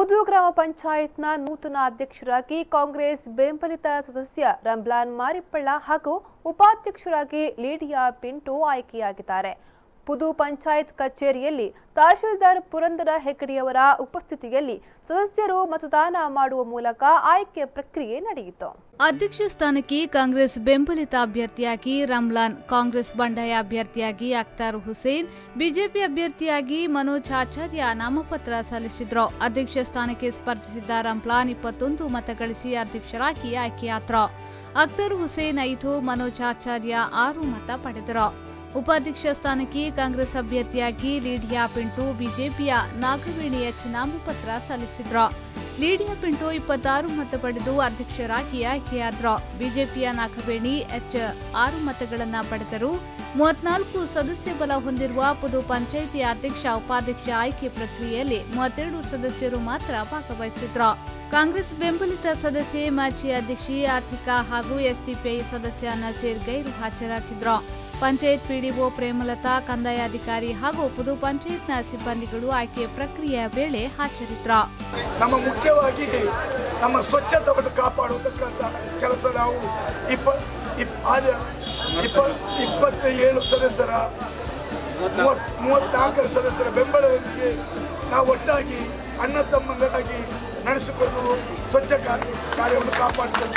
पुदु ग्राम पंचायत नूतन अध्यक्षरागी कांग्रेस बेंबलित सदस्य रमलान मारिपಳ್ಳ ಹಾಗೂ ಉಪಾಧ್ಯಕ್ಷರಾಗಿ ಲಿಡಿಯಾ ಪಿಂಟು ಆಯ್ಕೆಯಾಗಿದ್ದಾರೆ। पुदु पंचायत ಕಚೇರಿಯಲ್ಲಿ ತಹಶೀಲ್ದಾರ್ ಪುರಂದರ ಹೆಗಡೆಯವರ ಉಪಸ್ಥಿತಿಯಲ್ಲಿ ಸದಸ್ಯರು ಮತದಾನ ಮಾಡುವ ಮೂಲಕ ಆಯ್ಕೆ ಪ್ರಕ್ರಿಯೆ ನಡೆಯಿತು। ಅಧ್ಯಕ್ಷ ಸ್ಥಾನಕ್ಕೆ ಕಾಂಗ್ರೆಸ್ ಬೆಂಬಲಿತ ಅಭ್ಯರ್ಥಿಯಾಗಿ ರಾಮ್ಲಾನ್, ಕಾಂಗ್ರೆಸ್ ಬಂಡಾಯ ಅಭ್ಯರ್ಥಿಯಾಗಿ ಅಖ್ತರ್ ಹುಸೇನ್, ಬಿಜೆಪಿ ಅಭ್ಯರ್ಥಿಯಾಗಿ ಮನೋಜ್ ಆಚಾರ್ಯ ನಾಮಪತ್ರ ಸಲ್ಲಿಸಿದ್ರು। ಅಧ್ಯಕ್ಷ ಸ್ಥಾನಕ್ಕೆ ಸ್ಪರ್ಧಿಸಿದ್ದ ರಾಮ್ಲಾನ್ 21 ಮತ ಗಳಿಸಿ ಅಧ್ಯಕ್ಷರಾಗಿ ಆಯ್ಕೆಯಾದರು। ಅಖ್ತರ್ ಹುಸೇನ್ 5, ಮನೋಜ್ ಆಚಾರ್ಯ 6 ಮತ ಪಡೆದರು। ಉಪಾಧ್ಯಕ್ಷ ಸ್ಥಾನಕ್ಕೆ ಕಾಂಗ್ರೆಸ್ ಅಭ್ಯರ್ಥಿಯಾಗಿ ಲಿಡಿಯಾ ಪಿಂಟು, ಬಿಜೆಪಿಯ ನಾಗವೇಣಿ ಎಚ್ ನಾಮಪತ್ರ ಸಲ್ಲಿಸಿದ್ರು। ಲಿಡಿಯಾ ಪಿಂಟು 26 ಮತ ಪಡೆದು ಅಧ್ಯಕ್ಷರಾಗಿ ಆಯ್ಕೆಯಾದರು। ಬಿಜೆಪಿಯ ನಾಗವೇಣಿ ಎಚ್ 6 ಮತಗಳನ್ನು ಪಡೆದರು। 34 ಸದಸ್ಯ ಬಲ ಹೊಂದಿರುವ ಪುದು ಪಂಚಾಯಿತಿ ಅಧ್ಯಕ್ಷ ಉಪಾಧ್ಯಕ್ಷ ಆಯ್ಕೆ ಪ್ರಕ್ರಿಯೆಯಲ್ಲಿ 32 ಸದಸ್ಯರು ಮಾತ್ರ ಭಾಗವಹಿಸಿದ್ರು। ಕಾಂಗ್ರೆಸ್ ಬೆಂಬಲಿತ ಸದಸ್ಯೆ ಮಾಜಿ ಅಧ್ಯಕ್ಷೆ ಆರ್ಥಿಕ ಹಾಗೂ ಎಸ್ಡಿಪಿಐ ಸದಸ್ಯ ನಸೀರ್ ಗೈರು ಹಾಜರಾಗಿದ್ರು। ಪಂಚಾಯತ್ ಪಿಡಿಒ ಪ್ರೇಮಲತಾ, ಕಂದಾಯ ಅಧಿಕಾರಿ ಹಾಗೂ ಪುದು ಪಂಚಾಯತ್ನ ಸಿಬ್ಬಂದಿಗಳು ಆಯ್ಕೆ ಪ್ರಕ್ರಿಯೆಯ ವೇಳೆ ಹಾಜರಿದ್ದರು। ನಮ್ಮ ಮುಖ್ಯವಾಗಿ ನಮ್ಮ ಸ್ವಚ್ಛತೆಯನ್ನು ಕಾಪಾಡುವುದಕ್ಕಂತ ಕೆಲಸ ನಾವು 27 ಸದಸ್ಯರ 34 ಸದಸ್ಯರ ಬೆಂಬಲದೊಂದಿಗೆ ನಾವು ಒಟ್ಟಾಗಿ ಅಣ್ಣ ತಮ್ಮಂದರಾಗಿ ನಡೆಸಿಕೊಂಡು ಸ್ವಚ್ಛ ಕಾರ್ಯವನ್ನು ಕಾಪಾಡುತ್ತೇವೆ।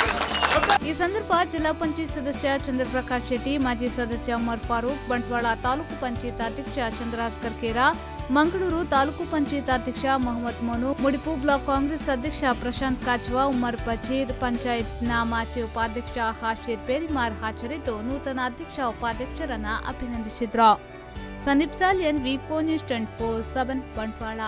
ಈ ಸಂದರ್ಭ ಜಿಲ್ಲಾ ಪಂಚಾಯತ್ ಸದಸ್ಯ ಚಂದ್ರಪ್ರಕಾಶ್ ಶೆಟ್ಟಿ, ಮಾಜಿ ಸದಸ್ಯ ಉಮರ್ ಫಾರೂಕ್, ಬಂಟ್ವಾಳ ತಾಲೂಕು ಪಂಚಾಯತ್ ಅಧ್ಯಕ್ಷ ಚಂದ್ರಾಸ್ಕರ್ ಕೇರಾ, ಮಂಗಳೂರು ತಾಲೂಕು ಪಂಚಾಯತ್ ಅಧ್ಯಕ್ಷ ಮೊಹಮ್ಮದ್ ಮೋನು, ಮುಡಿಪು ಬ್ಲಾಕ್ ಕಾಂಗ್ರೆಸ್ ಅಧ್ಯಕ್ಷ ಪ್ರಶಾಂತ್ ಕಾಚ್ವಾ, ಉಮರ್ ಬಚೀರ್, ಪಂಚಾಯತ್ನ ಮಾಜಿ ಉಪಾಧ್ಯಕ್ಷ ಹಾಶಿರ್ ಪೆರಿಮಾರ್ ಹಾಜರಿದ್ದು ನೂತನ ಅಧ್ಯಕ್ಷ ಉಪಾಧ್ಯಕ್ಷರನ್ನ ಅಭಿನಂದಿಸಿದ್ರು। ಸಂದೀಪ್ ಸಾಲಿಯನ್, ವಿ4 ನ್ಯೂಸ್ 24/7 ಬಂಟ್ವಾಳ।